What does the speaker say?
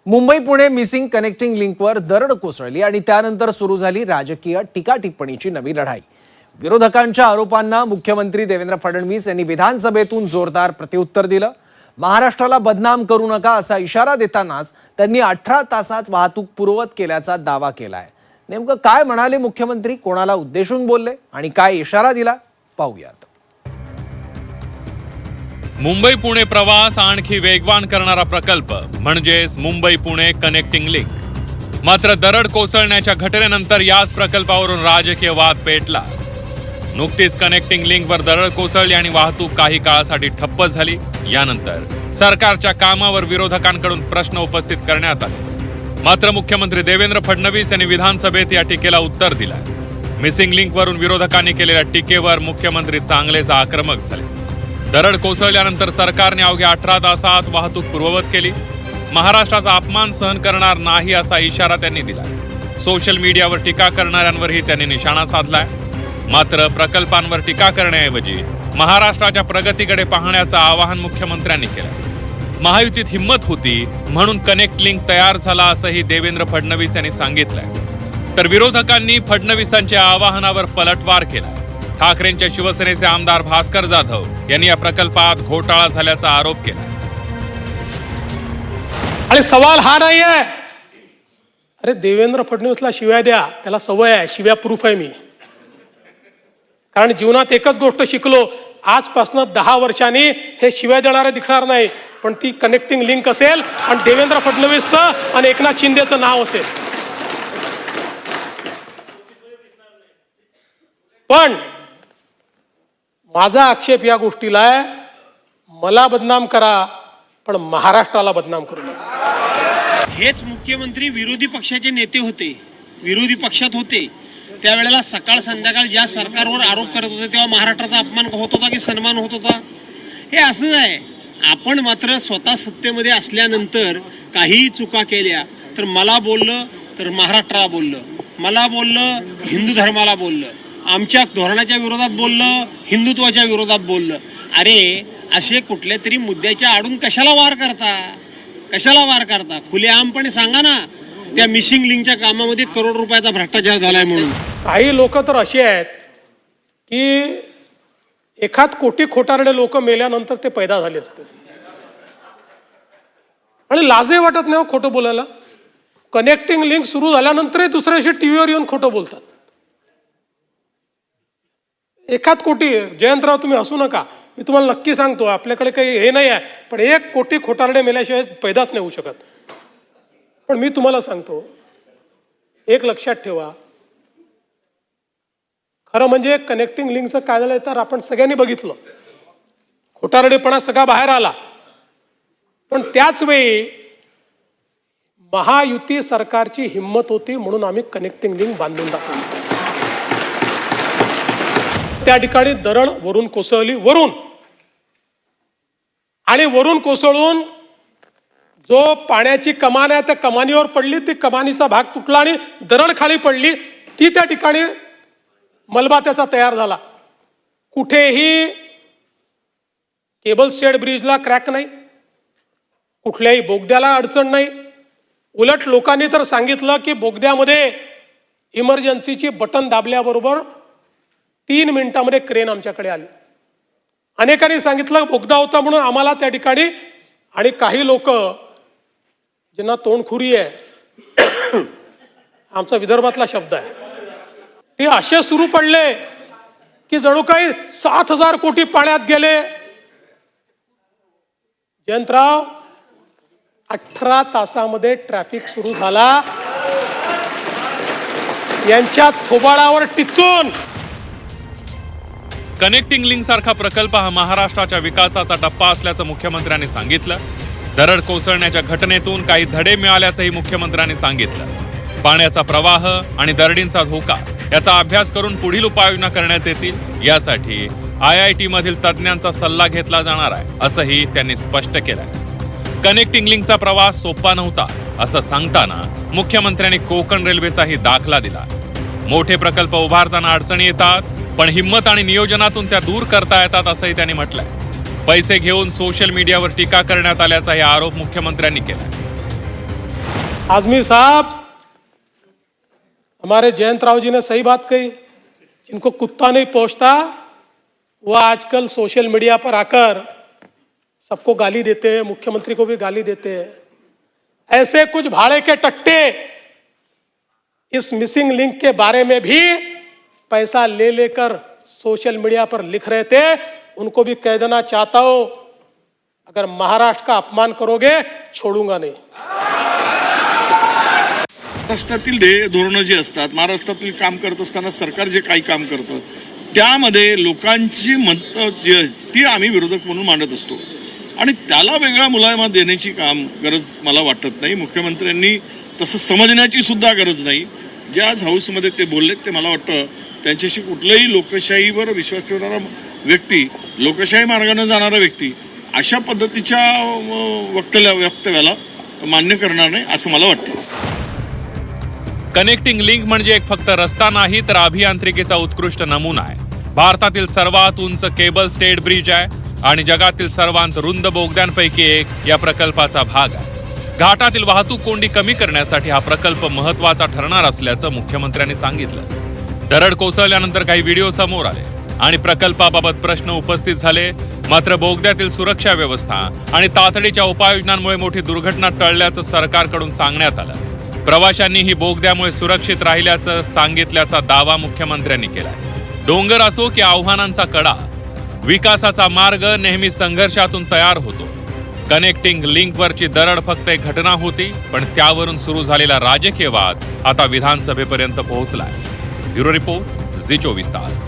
Mumbai Pune missing connecting लिंकवर दरड कोसळली आणि त्यानंतर सुरू झाली राजकीय टीका टिप्पणीची नवी लढाई। विरोधकांच्या आरोपांना मुख्यमंत्री देवेंद्र फडणवीस यांनी विधानसभेतून जोरदार प्रत्युत्तर दिलं। महाराष्ट्राला बदनाम करू नका असा इशारा देतानाच त्यांनी 18 तासात वाहतूक पूर्ववत केल्याचा दावा केलाय। नेमकं काय म्हणाले मुख्यमंत्री, कोणाला उद्देशून बोलले आणि काय इशारा दिला, पाहूयात। मुंबई पुणे प्रवास आणखी वेगवान करणारा प्रकल्प म्हणजेच मुंबई पुणे कनेक्टिंग लिंक। मात्र दरड कोसळण्याच्या घटनेनंतर याच प्रकल्पावरून राजकीय वाद पेटला। नुकतीच कनेक्टिंग लिंकवर दरड कोसळली आणि वाहतूक काही काळासाठी ठप्प झाली। यानंतर सरकारच्या कामावर विरोधकांकडून प्रश्न उपस्थित करण्यात आले। मात्र मुख्यमंत्री देवेंद्र फडणवीस यांनी विधानसभेत या टीकेला उत्तर दिलं। मिसिंग लिंकवरून विरोधकांनी केलेल्या टीकेवर मुख्यमंत्री चांगलेच आक्रमक झाले। दरड कोसळल्यानंतर सरकारने अवघ्या 18 तासात वाहतूक पूर्ववत केली। महाराष्ट्राचा अपमान सहन करणार नाही असा इशारा त्यांनी दिला। सोशल मीडियावर टीका करणाऱ्यांवरही त्यांनी निशाणा साधलाय। मात्र प्रकल्पांवर टीका करण्याऐवजी महाराष्ट्राच्या प्रगतीकडे पाहण्याचं आवाहन मुख्यमंत्र्यांनी केलं। महायुतीत हिम्मत होती म्हणून कनेक्ट लिंक तयार झाला असंही देवेंद्र फडणवीस यांनी सांगितलंय। तर विरोधकांनी फडणवीसांच्या आवाहनावर पलटवार केला। ठाकरेंच्या शिवसेनेचे आमदार भास्कर जाधव यांनी या प्रकल्पात घोटाळा झाल्याचा आरोप केला। आणि सवाल हा नाही आहे, अरे देवेंद्र फडणवीसला शिव्या द्या, त्याला सवय आहे, शिव्या प्रूफ आहे मी। कारण जीवनात एकच गोष्ट शिकलो, आजपासून 10 वर्षांनी हे शिव्या देणारे दिसणार नाही, पण ती कनेक्टिंग लिंक असेल आणि देवेंद्र फडणवीसचं आणि एकनाथ शिंदेचं नाव असेल। पण माझा आक्षेप या गोष्टीला आहे, मला बदनाम करा पण महाराष्ट्राला बदनाम करू नका। हेच मुख्यमंत्री विरोधी पक्षाचे नेते होते, विरोधी पक्षात होते त्यावेळेला सकाळ संध्याकाळ ज्या सरकारवर आरोप करत होते तेव्हा महाराष्ट्राचा अपमान होत होता की सन्मान होत होता? हे असंच आहे। आपण मात्र स्वतः सत्तेमध्ये असल्यानंतर काही चुका केल्या तर मला बोललं, तर महाराष्ट्राला बोललं, मला बोललं, हिंदू धर्माला बोललं, आमच्या धोरणाच्या विरोधात बोललं, हिंदुत्वाच्या विरोधात बोललं। अरे असे कुठल्या तरी मुद्द्याच्या आडून कशाला वार करता, कशाला वार करता? खुलेआमपणे सांगा ना, त्या मिसिंग लिंकच्या कामामध्ये करोड रुपयाचा भ्रष्टाचार झालाय म्हणून। काही लोक तर असे आहेत की एखाद कोटी खोटारडे लोक मेल्यानंतर ते पैदा झाले असते आणि लाजही वाटत नाही खोटं बोलायला। कनेक्टिंग लिंक सुरू झाल्यानंतरही दुसऱ्या दिवशी टीव्हीवर येऊन खोटं बोलतात। एखाद कोटी, जयंतराव तुम्ही हसू नका, मी तुम्हाला नक्की सांगतो, आपल्याकडे काही हे नाही आहे, पण 1 कोटी खोटारडे मेल्याशिवाय पैदाच नाही होऊ शकत। पण मी तुम्हाला सांगतो, एक लक्षात ठेवा, खरं म्हणजे कनेक्टिंग लिंकचं काय झालंय तर आपण सगळ्यांनी बघितलं, खोटारडेपणा सगळा बाहेर आला। पण त्याच वेळी महायुती सरकारची हिम्मत होती म्हणून आम्ही कनेक्टिंग लिंक बांधून दाखवली। त्या ठिकाणी दरड वरून कोसळली, वरून, आणि वरून कोसळून जो पाण्याची कमान आहे त्या कमानीवर पडली, ती कमानीचा भाग तुटला आणि दरड खाली पडली। ती त्या ठिकाणी मलबा त्याचा तयार झाला। कुठेही केबल स्टेड ब्रिजला क्रॅक नाही, कुठल्याही बोगद्याला अडचण नाही। उलट लोकांनी तर सांगितलं की बोगद्यामध्ये इमर्जन्सीची बटन दाबल्याबरोबर 3 मिनिटांमध्ये क्रेन आमच्याकडे आली। अनेकांनी सांगितलं बोगदा होता म्हणून आम्हाला त्या ठिकाणी, आणि काही लोक ज्यांना तोंडखुरी आहे, आमचा विदर्भातला शब्द आहे, ते असे सुरू पडले की जणू काही 7,000 कोटी पाण्यात गेले। जयंतराव, 18 तासामध्ये ट्रॅफिक सुरू झाला, यांच्या थोबाडावर टिचून। कनेक्टिंग लिंक सारखा प्रकल्प हा महाराष्ट्राच्या विकासाचा टप्पा असल्याचं मुख्यमंत्र्यांनी सांगितलं। दरड कोसळण्याच्या घटनेतून काही धडे मिळाल्याचंही मुख्यमंत्र्यांनी सांगितलं। पाण्याचा प्रवाह आणि दरडींचा धोका याचा अभ्यास करून पुढील उपाययोजना करण्यात येतील। यासाठी IIT मधील तज्ज्ञांचा सल्ला घेतला जाणार आहे असंही त्यांनी स्पष्ट केलंय। कनेक्टिंग लिंकचा प्रवास सोपा नव्हता असं सांगताना मुख्यमंत्र्यांनी कोकण रेल्वेचाही दाखला दिला। मोठे प्रकल्प उभारताना अडचणी येतात, पण हिम्मत आणि नियोजनातून त्या दूर करता येतात असंही त्यांनी म्हटलंय। पैसे घेऊन सोशल मीडियावर टीका करण्यात आल्याचाही आरोप मुख्यमंत्र्यांनी केला। आजमी साहब, हमारे जयंत राव जी ने सही बात कही। जिनको कुत्ता नहीं पहुंचता वो आजकल सोशल मीडिया पर आकर सबको गाली देते हैं, मुख्यमंत्री को भी गाली देते हैं। ऐसे कुछ भाड़े के टट्टे इस मिसिंग लिंक के बारे में भी पैसा ले लेकर सोशल मीडिया पर लिख रहे थे। उनको भी कह देना चाहता हूं, अगर महाराष्ट्र का अपमान करोगे छोड़ूंगा नहीं। महाराष्ट्रातील धोरणं जी असतात, महाराष्ट्रातील काम करत असताना सरकार जे काही काम करतं त्यामध्ये लोकांची मतं जी ती आम्ही विरोधक म्हणून मांडत असतो आणि त्याला वेगळा मुलायमा देण्याची गरज मला वाटत नाही। मुख्यमंत्र्यांनी तसं समजण्याची सुद्धा गरज नाही। जे आज हाऊसमध्ये ते बोललेत ते मला वाटतं त्यांच्याशी कुठलंही लोकशाहीवर विश्वास ठेवणारा व्यक्ती, लोकशाही मार्गाने जाणारा व्यक्ती अशा पद्धतीच्या वक्तव्याला मान्य करणार नाही असं मला वाटतं। कनेक्टिंग लिंक म्हणजे एक फक्त रस्ता नाही तर अभियांत्रिकीचा उत्कृष्ट नमुना आहे। भारतातील सर्वात उंच केबल स्टेट ब्रिज आहे आणि जगातील सर्वात रुंद बोगद्यांपैकी एक या प्रकल्पाचा भाग आहे। घाटातील वाहतूक कोंडी कमी करण्यासाठी हा प्रकल्प महत्त्वाचा ठरणार असल्याचं मुख्यमंत्र्यांनी सांगितलं। दरड कोसळल्यानंतर काही व्हिडिओ समोर आले आणि प्रकल्पाबाबत प्रश्न उपस्थित झाले। मात्र बोगद्यातील सुरक्षा व्यवस्था आणि तातडीच्या उपाययोजनांमुळे मोठी दुर्घटना टळल्याचं सरकारकडून सांगण्यात आलं। प्रवाशांनीही बोगद्यामुळे सुरक्षित राहिल्याचं सांगितल्याचा दावा मुख्यमंत्र्यांनी केलाय। डोंगर असो की आव्हानांचा कडा, विकासाचा मार्ग नेहमी संघर्षातून तयार होतो। कनेक्टिंग लिंकवरची दरड फक्त एक घटना होती, पण त्यावरून सुरू झालेला राजकीय वाद आता विधानसभेपर्यंत पोहोचलाय। ब्युरो रिपोर्ट, झी 24 तास।